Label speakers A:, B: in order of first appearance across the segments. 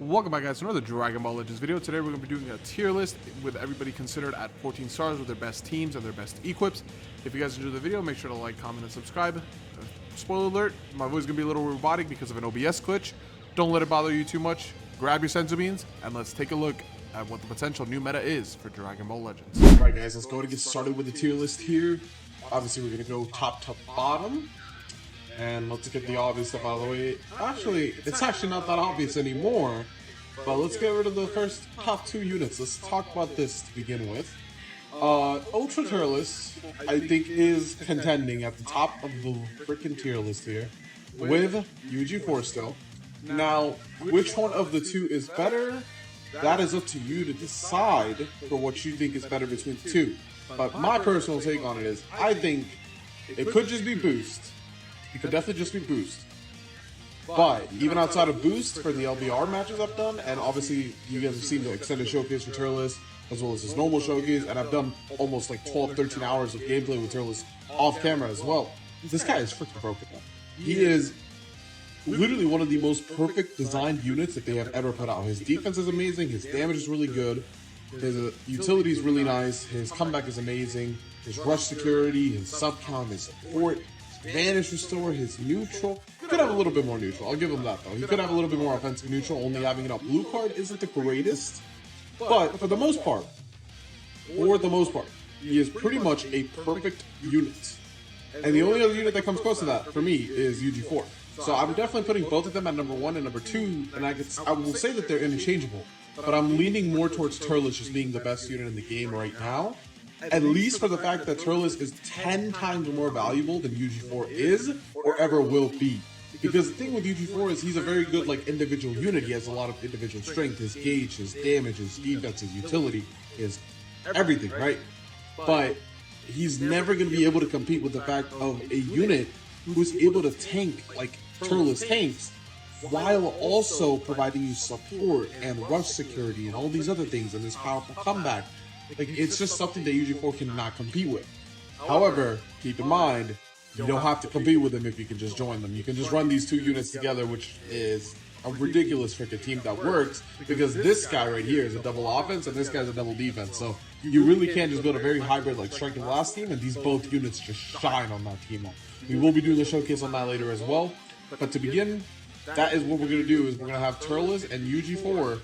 A: Welcome back, guys, to another Dragon Ball Legends video. Today we're going to be doing a tier list with everybody considered at 14 stars with their best teams and their best equips. If you guys enjoyed the video, make sure to like, comment, and subscribe. Spoiler alert, my voice is going to be a little robotic because of an OBS glitch. Don't let it bother you too much. Grab your senzu beans and let's take a look at what the potential new meta is for Dragon Ball Legends.
B: Alright guys, let's go and get started with the tier list here. Obviously we're going to go top to bottom. And let's get the obvious stuff out of the way. Actually, it's actually not that obvious anymore. But let's get rid of the first top two units. Let's talk about this to begin with. Ultra Turles, I think, is contending at the top of the freaking tier list here. With UG4 still. Now, which one of the two is better? That is up to you to decide for what you think is better between the two. But my personal take on it is, I think it could just be Boost. It could definitely just be Boost. But even outside of Boost, for the LBR matches I've done, and obviously you guys have seen the extended showcase for Turles, as well as his normal showcase, and I've done almost like 12-13 hours of gameplay with Turles off camera as well. This guy is freaking broken, man. He is literally one of the most perfect designed units that they have ever put out. His defense is amazing, his damage is really good, his utility is really nice, his comeback is amazing, his rush security, his sub count, his support, Vanish Restore, his neutral. He could have a little bit more neutral. I'll give him that, though. He could have a little bit more offensive neutral. Only having it up blue card isn't the greatest. But for the most part, he is pretty much a perfect unit. And the only other unit that comes close to that, for me, is UG4. So I'm definitely putting both of them at number 1 and number 2. And I will say that they're interchangeable. But I'm leaning more towards Turles just being the best unit in the game right now. At least for the fact that Turles is 10 times more valuable than UG4 is or ever will be. Because the thing with UG4 is he's a very good individual unit. He has a lot of individual strength, his gauge, his damage, his defense, his utility, his everything, right? But he's never going to be able to compete with the fact of a unit who's able to tank like Turles tanks while also providing you support and rush security and all these other things and this powerful comeback. It's just something that UG4 cannot compete with. However, keep in mind, you don't have to compete with them if you can just join them. You can just run these two units together, which is a ridiculous freaking team that works, because this guy right here is a double offense and this guy's a double defense. So you really can't just build a very hybrid strike and blast team, and these both units just shine on that team. We will be doing a showcase on that later as well. But to begin, that is what we're going to do, is we're going to have Turles and UG4,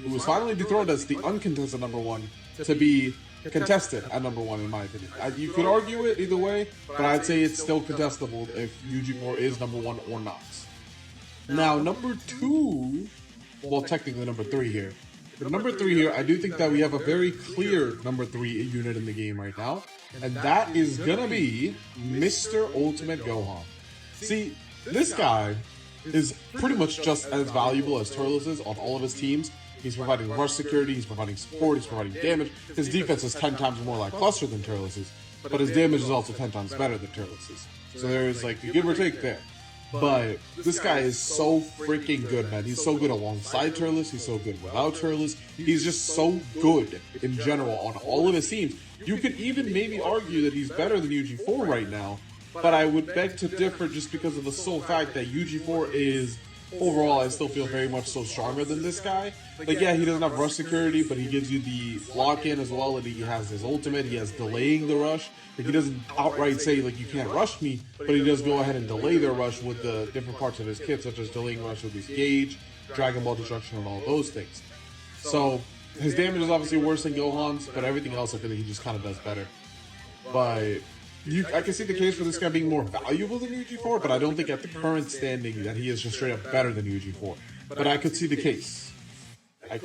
B: who was finally dethroned as the uncontested number 1, to be contested at number 1 in my opinion. You could argue it either way, but I'd say it's still contestable if UG4 is number 1 or not. Now, number 2, well, technically number 3 here. For number 3 here, I do think that we have a very clear number 3 unit in the game right now, and that is gonna be Mr. Ultimate Gohan. See, this guy is pretty much just as valuable as Turles is on all of his teams. He's providing rush security, he's providing support, he's providing damage. His defense is 10 times more lackluster than Turles', but his damage is also 10 times better than Turles'. So there's a give or take there. But this guy is so freaking good, man. He's so good alongside Turles, he's so good without Turles. He's just so good in general on all of his teams. You could even maybe argue that he's better than UG4 right now, but I would beg to differ just because of the sole fact that UG4 is, overall, I still feel very much so stronger than this guy. Yeah, he doesn't have rush security, but he gives you the lock-in as well, and he has his ultimate, he has delaying the rush. He doesn't outright say, you can't rush me, but he does go ahead and delay their rush with the different parts of his kit, such as delaying rush with his gauge, Dragon Ball destruction, and all those things. So, his damage is obviously worse than Gohan's, but everything else I feel like he just kind of does better. But I can see the case for this guy being more valuable than UG4, but I don't think at the current standing that he is just straight up better than UG4. But I could see the case. But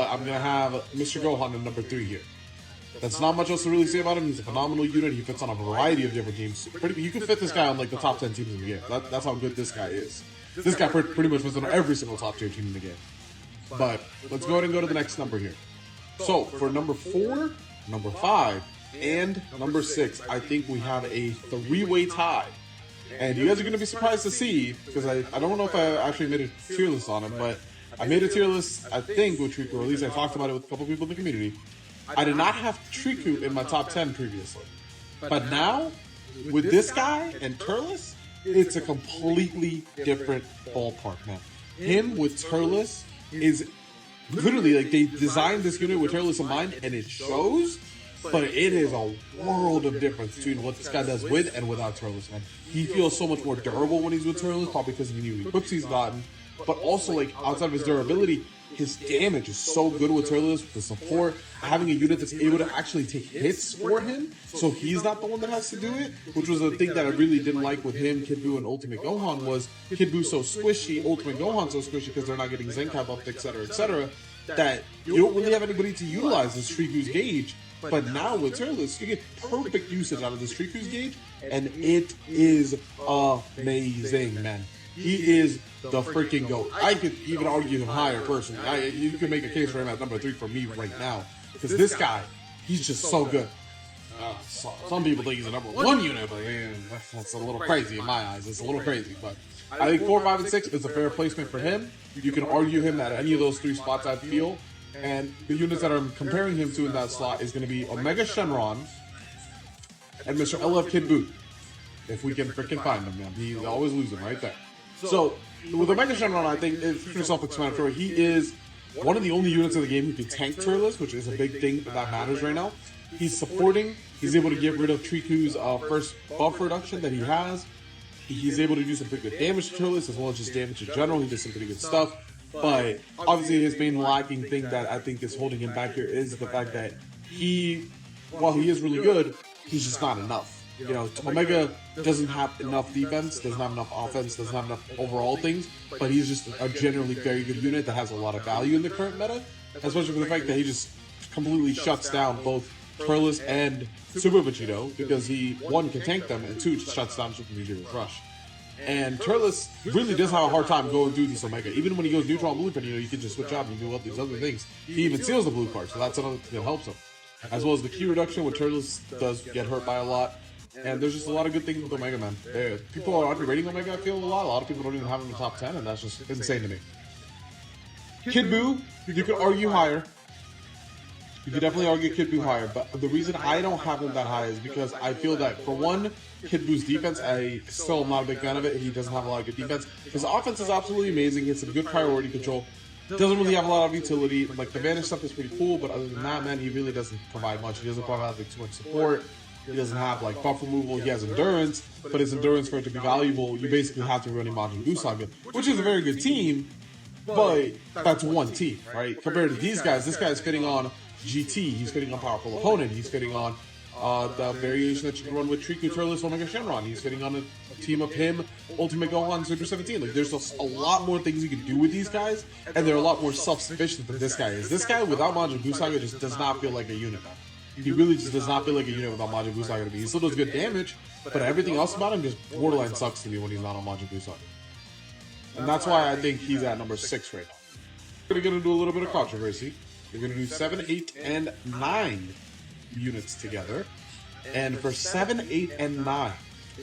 B: I'm going to have Mr. Gohan in number 3 here. That's not much else to really say about him. He's a phenomenal unit. He fits on a variety of different teams. You can fit this guy on the top 10 teams in the game. That's how good this guy is. This guy pretty much fits on every single top tier team in the game. But let's go ahead and go to the next number here. So for number 4, number 5, and number 6, I think we have a 3-way tie. And you guys are going to be surprised to see, because I don't know if I actually made a tier list on him, but I made a tier list, I think, or at least I talked about it with a couple people in the community. I did not have Triku in my top 10 previously. But now, with this guy and Turles, it's a completely different ballpark, man. him with Turles is literally like they designed this unit with Turles in mind, and it shows. But it is a world of difference between what this guy does with and without Turles, man. He feels so much more durable when he's with Turles, probably because of the new equips he's gotten. But also, like, outside of his durability, his damage is so good with Turles, with the support, having a unit that's able to actually take hits for him, so he's not the one that has to do it, which was a thing that I really didn't like with him, Kid Buu, and Ultimate Gohan, was Kid Buu so squishy, Ultimate Gohan so squishy, because they're not getting Zenkai buffed, etc., that you don't really have anybody to utilize this Riku's gauge. But now with Turles, you get perfect usage out of this Riku's gauge, and it is amazing, man. He is the freaking GOAT. I could even argue him higher personally. You can make a case for him at number 3 for me right now. Because this guy, he's just so good. Some people think he's a number 1 unit, but man, that's a little crazy in my eyes. It's a little crazy, but I think 4, 5, and 6 is a fair placement for him. You can argue him at any of those 3 spots, I feel. And the units that I'm comparing him to in that slot is going to be Omega Shenron and Mr. LF Kid Buu. If we can freaking find him, man. He's always losing right there. So, with Omega Shenron, I think it's pretty self-explanatory. He is one of the only units in the game who can tank Turles, which is a big thing that matters right now. He's supporting. He's able to get rid of Riku's first buff reduction that he has. He's able to do some pretty good damage to Turles, as well as just damage in general. He does some pretty good stuff. But obviously his main lacking thing that I think is holding him back here is the fact that while he is really good, he's just not enough. You know, Omega doesn't have enough defense, doesn't have enough offense, doesn't have enough overall things, but he's just a generally very good unit that has a lot of value in the current meta, especially for the fact that he just completely shuts down both Turles and Super Vegito, because he, 1, can tank them, and 2, just shuts down Super Vegito's rush. And Turles really does have a hard time going through this Omega. Even when he goes neutral on blueprint, you can just switch out and do all these other things. He even seals the blue card, so that's another thing that helps him. As well as the key reduction, when Turles does get hurt by a lot. And there's just a lot of good things with Omega, man. People are underrating Omega, I feel, a lot. A lot of people don't even have him in the top 10, and that's just insane to me. Kid Buu, you could argue higher. You could definitely argue Kid Buu higher, but the reason I don't have him that high is because I feel that, for one, Kid Buu's defense, I still am not a big fan of it. He doesn't have a lot of good defense. His offense is absolutely amazing. He has some good priority control. Doesn't really have a lot of utility. Like, the Vanish stuff is pretty cool, but other than that, man, he really doesn't provide much. He doesn't provide like too much support. He doesn't have like buff removal. He has endurance, but his endurance, for it to be valuable, you basically have to run him Majin Buu Saga, which is a very good team, but that's one team, right? Compared to these guys, this guy's fitting on GT, he's fitting on Powerful Opponent, he's fitting on the variation that you can run with Riku, Turles, Omega Shenron, he's fitting on a team of him, Ultimate Gohan, Super 17. Like, there's a lot more things you can do with these guys, and they're a lot more self-sufficient than this guy is. This guy, without Majin Buu Saga, just does not feel like a unit, man. He really just does not feel like a unit without Majin Buu Saga to be. He still does good damage, but everything else about him just borderline sucks to me when he's not on Majin Buu Saga. And that's why I think he's at number 6 right now. We're going to do a little bit of controversy. We're going to do 7, 8, and 9 units together. And for 7, 8, and 9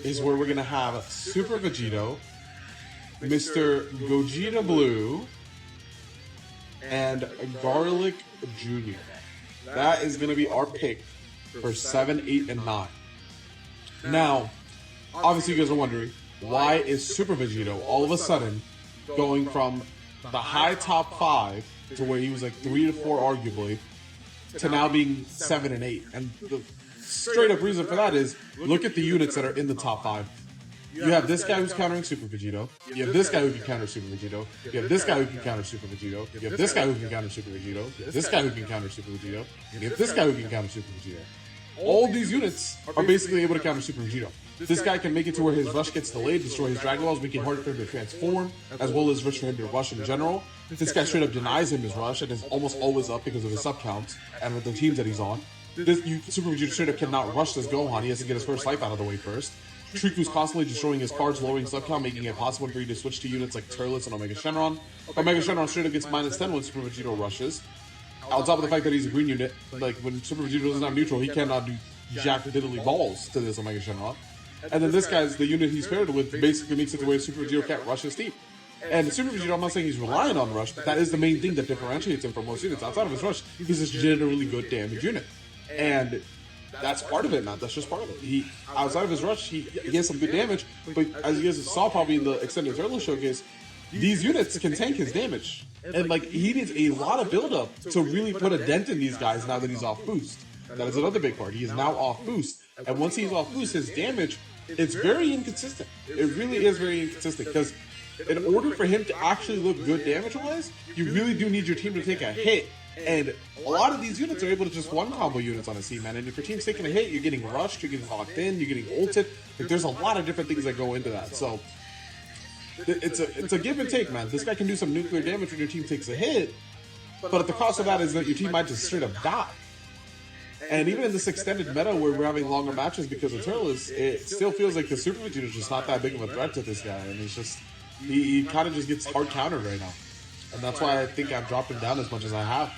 B: is where we're going to have Super Vegito, Mr. Gogeta Blue, and Garlic Jr. That is going to be our pick for 7, 8, and 9. Now, obviously you guys are wondering, why is Super Vegito all of a sudden going from the high top 5 to where he was like 3 to 4 arguably, to now being 7 and 8? And the straight up reason for that is, look at the units that are in the top 5. You have this guy who's countering Super Vegito. You have this guy who can counter Super Vegito. You have this guy who can counter Super Vegito. You have this guy who can counter Super Vegito. You have this guy who can counter Super Vegito. You have this guy who can counter Super Vegito. All these units are basically able to counter Super Vegito. This guy can make it to where his rush gets delayed, destroy his Dragon Balls, make it harder for him to transform, as well as for him to rush in general. This guy straight up denies him his rush and is almost always up because of his sub counts and with the teams that he's on. Super Vegito straight up cannot rush this Gohan. He has to get his first life out of the way first. Riku's constantly destroying his cards, lowering sub count, making it possible for you to switch to units like Turles and Omega Shenron. Omega Shenron straight up gets -10 when Super Vegito rushes. On top of the fact that he's a green unit, like when Super Vegito doesn't have neutral, he cannot do jack diddly balls to this Omega Shenron. And then this guy's the unit he's paired with basically makes it to where Super Vegito can't rush his team. And Super Vegito, I'm not saying he's relying on rush, but that is the main thing that differentiates him from most units. Outside of his rush, he's this generally good damage unit. And that's part of it, man. That's just part of it. He, outside of his rush, he has some good damage, but as you guys saw probably in the extended Turles showcase, these units can tank his damage. And like, he needs a lot of build-up to really put a dent in these guys now that he's off boost. That is another big part. He is now off boost. And once he's off boost, his damage, it's very inconsistent. It really is very inconsistent, because in order for him to actually look good damage-wise, you really do need your team to take a hit. And a lot of these units are able to just one-combo units on a team, man. And if your team's taking a hit, you're getting rushed, you're getting locked in, you're getting ulted. Like, there's a lot of different things that go into that. So it's a give and take, man. This guy can do some nuclear damage when your team takes a hit, but at the cost of that is that your team might just straight up die. And even in this extended meta where we're having longer matches because of Turles, it still feels like the Super Vegeta is just not that big of a threat to this guy. And it's just, he kind of just gets hard countered right now. And that's why I think I've dropped him down as much as I have.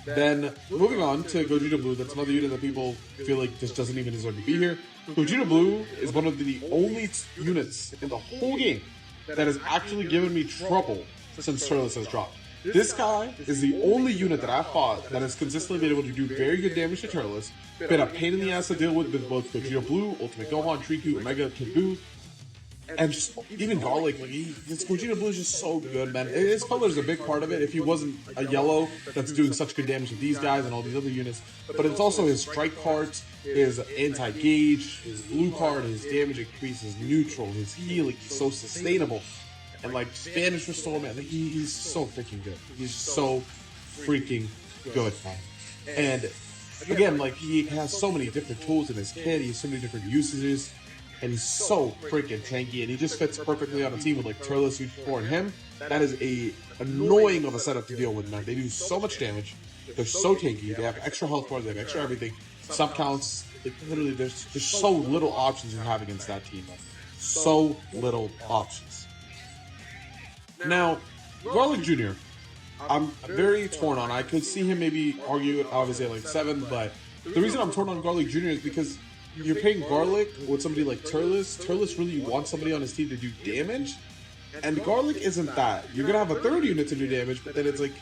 B: Then, moving on to Gogeta Blue, that's another unit that people feel like just doesn't even deserve to be here. Gogeta Blue is one of the only units in the whole game that has actually given me trouble since Turles has dropped. This guy is the only unit that I've fought that has consistently been able to do very good damage to Turles, been a pain in the ass to deal with both Gogeta Blue, Ultimate Gohan, Triku, Omega, Kid Buu, and just even Garlic. Like, this Gogeta Blue is just so good, man. His color is a big part of it. If he wasn't a yellow that's doing such good damage with these guys and all these other units, but it's also his strike cards, his anti-gauge, his blue card, his damage increase, his neutral, his healing. He's so sustainable. And like Spanish Restore, man, like, he's so freaking good. He's so freaking good, man. And again, like, he has so many different tools in his kit. He has so many different usages. And he's so freaking tanky, and he just fits perfectly on a team with like Turles, UG4, and him. That is a annoying of a setup to deal with, man. They do so much damage. They're so tanky. They have extra health bars. They have extra everything. Sub counts. Literally, there's so little options you have against that team, man. So little options. Now, Garlic Jr., I'm very torn on. I could see him maybe argue it obviously at like 7, but the reason I'm torn on Garlic Jr. is because you're paying Garlic with somebody like Turles. Turles really wants somebody on his team to do damage, and Garlic isn't that. You're gonna have a third unit to do damage, but then it's like,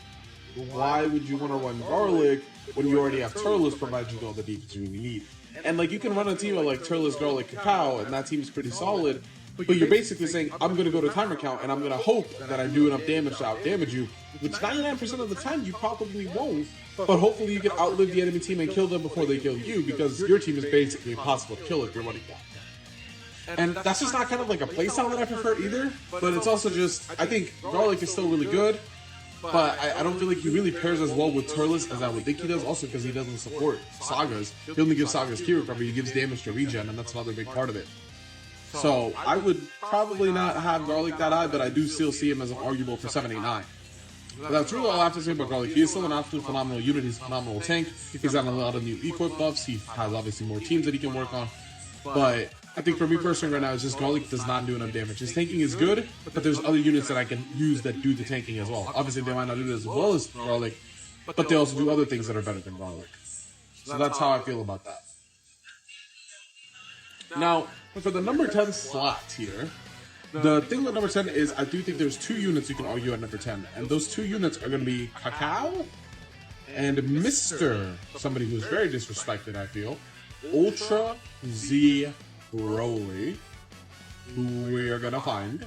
B: why would you want to run Garlic when you already have Turles provide you all the defense you really need? And like, you can run a team of like Turles, Garlic, Cacao, and that team's pretty solid. But you're basically saying, I'm going to go to timer count, and I'm going to hope that I do enough damage to out-damage you, which 99% of the time you probably won't, but hopefully you can outlive the enemy team and kill them before they kill you, because your team is basically impossible to kill if you're running that. And that's just not kind of like a playstyle that I prefer either, but it's also just, I think Garlic is still really good, but I don't feel like he really pairs as well with Turles as I would think he does, also because he doesn't support Sagas. He only gives Sagas Ki recovery, he gives damage to regen, and that's another big part of it. So I would probably not have Garlic that high, but I do still see him as an arguable for 7, 8, 9. But that's really all I have to say about Garlic. He is still an absolute phenomenal unit. He's a phenomenal tank. He's got a lot of new equip buffs. He has obviously more teams that he can work on. But I think for me personally right now, it's just Garlic does not do enough damage. His tanking is good, but there's other units that I can use that do the tanking as well. Obviously, they might not do it as well as Garlic, but they also do other things that are better than Garlic. So that's how I feel about that. Now, for the number 10 slot here, the thing with number 10 is I do think there's 2 units you can argue at number 10. And those 2 units are going to be Cacao and Mr. Somebody who's very disrespected, I feel, Ultra Z Broly, who we are going to find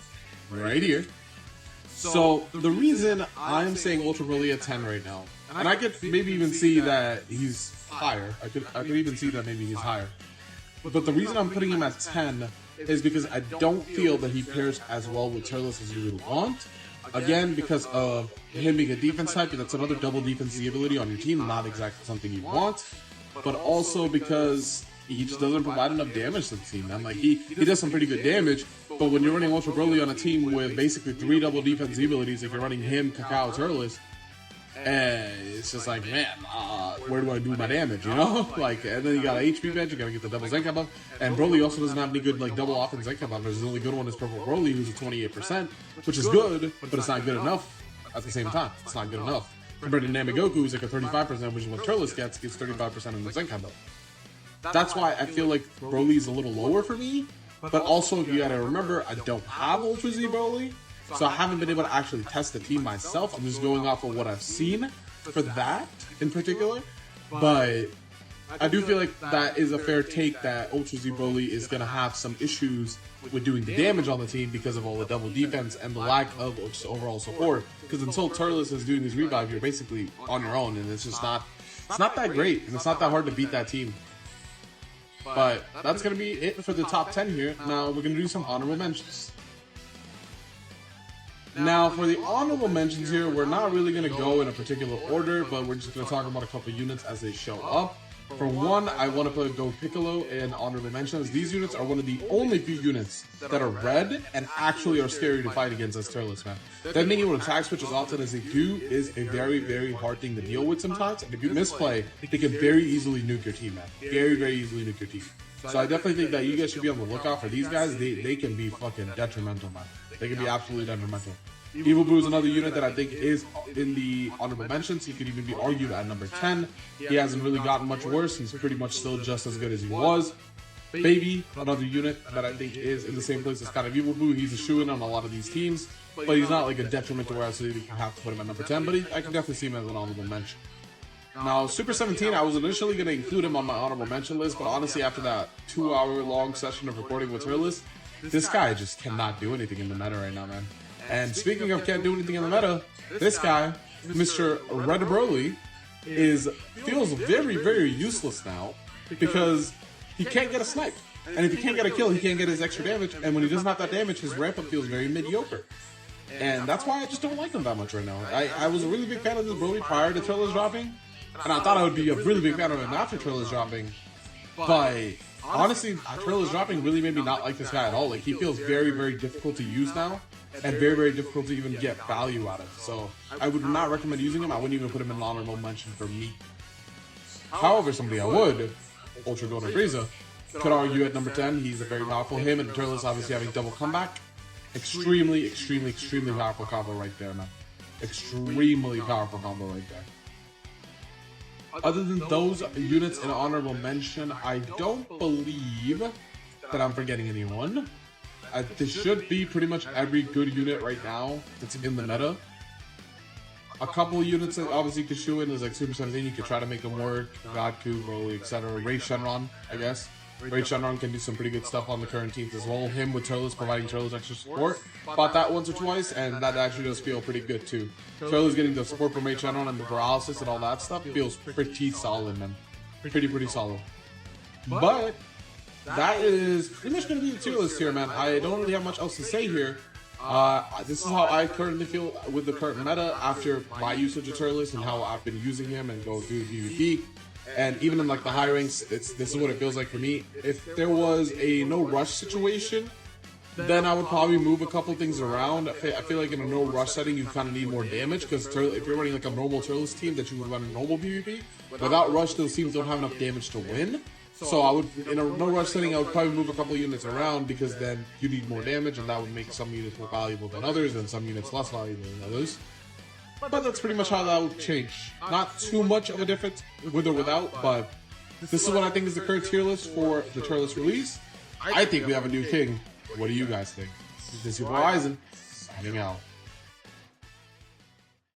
B: right here. So the reason I'm saying Ultra Broly at 10 right now, and I could maybe even see that he's higher. I could even see that maybe he's higher. But the reason I'm putting him at 10 is because I don't feel that he pairs as well with Turles as you would want. Again, because of him being a defense type, and that's another double defensive ability on your team, not exactly something you want. But also because he just doesn't provide enough damage to the team, man. Like, he does some pretty good damage, but when you're running Ultra Broly on a team with basically 3 double defensive abilities, if you're running him, Cacao, Turles, it's just like, man, where do I do my damage, you know? Like, and then you got an HP bench, you gotta get the double Zenkai buff, and Broly also doesn't have any good, like, double offense Zenkai buff. The only good one is Purple Broly, who's a 28%, which is good, but it's not good enough at the same time. It's not good enough. Compared to Namegoku, who's like a 35%, which is what Turles gets 35% in the Zenkai buff. That's why I feel like Broly's a little lower for me, but also, you gotta remember, I don't have Ultra Z Broly, so I haven't been able to actually test the team myself. I'm just going off of what I've seen for that in particular. But I do feel like that is a fair take that Ultra Z Broly is going to have some issues with doing the damage on the team because of all the double defense and the lack of just overall support. Because until Turles is doing his revive, you're basically on your own, and it's just not that great, and it's not that hard to beat that team. But that's going to be it for the top 10 here. Now we're going to do some honorable mentions. Now for the honorable mentions here, we're not really going to go in a particular order, but we're just going to talk about a couple units as they show up. For one, I want to put Go Piccolo in honorable mentions. These units are one of the only few units that are red and actually are scary to fight against as Turles, man. Them being able to attack switch as often as they do is a very, very hard thing to deal with sometimes. And if you misplay, they can very easily nuke your team, man. Very, very easily nuke your team. So I definitely think that you guys should be on the lookout for these guys. They can be fucking detrimental, man. They can be absolutely detrimental. Evil Boo is another unit that I think is in the honorable mentions. He could even be argued at number 10. He hasn't really gotten much worse. He's pretty much still just as good as he was. Baby, another unit that I think is in the same place as kind of Evil Boo. He's a shoo-in on a lot of these teams, but he's not like a detriment to where I absolutely have to put him at number 10, but I can definitely see him as an honorable mention. Now, Super 17, I was initially going to include him on my honorable mention list, but honestly, after that 2-hour-long session of recording with Turles, this guy just cannot do anything in the meta right now, man. And speaking of can't do anything in the meta, this guy, Mr. Red Broly, feels very, very useless now because he can't get a snipe. And if he can't get a kill, he can't get his extra damage. And when he doesn't have that damage, his ramp up feels very mediocre. And that's why I just don't like him that much right now. I was a really big fan of this Broly prior to Turles dropping. And I thought I would be a really big fan of him after Turles dropping. But honestly, Turles dropping really made me not like this guy at all. Like, he feels very, very difficult to use now. And very, very difficult to even get value out of. So I would not recommend using him. I wouldn't even put him in an honorable mention for me. However, somebody I would, Ultra Golden Frieza, could argue at number 10. He's a very powerful. Him and Turles obviously having double comeback. Extremely, extremely, extremely powerful combo right there, man. Extremely powerful combo right there. Other than those units in honorable mention, I don't believe that I'm forgetting anyone. This should be pretty much every good unit right now that's in the meta. A couple of units that obviously could show in is like Super 17, you could try to make them work. Godku, Broly, etc. Ray Shenron, I guess. Ray Shenron can do some pretty good stuff on the current teams as well. Him with Turles, providing Turles extra support. Bought that once or twice, and that actually does feel pretty good too. Turles getting the support from Ray Shenron and the paralysis and all that stuff feels pretty solid, man. Pretty solid. But that is pretty much going to be the tier list here, man. I don't really have much else to say here. This is how I currently feel with the current meta after my usage of Turles and how I've been using him and go through PvP. And even in like the high ranks, this is what it feels like for me. If there was a no rush situation, then I would probably move a couple things around. I feel like in a no rush setting, you kind of need more damage because if you're running like a normal Turles team that you would run a normal PvP, without rush, those teams don't have enough damage to win. So I would, in a no rush setting, I would probably move a couple of units around because then you need more damage, and that would make some units more valuable than others, and some units less valuable than others. But that's pretty much how that would change. Not too much of a difference with or without, but this is what I think is the current tier list for the Turles release. I think we have a new king. What do you guys think? This is your boy Kaizer, signing out.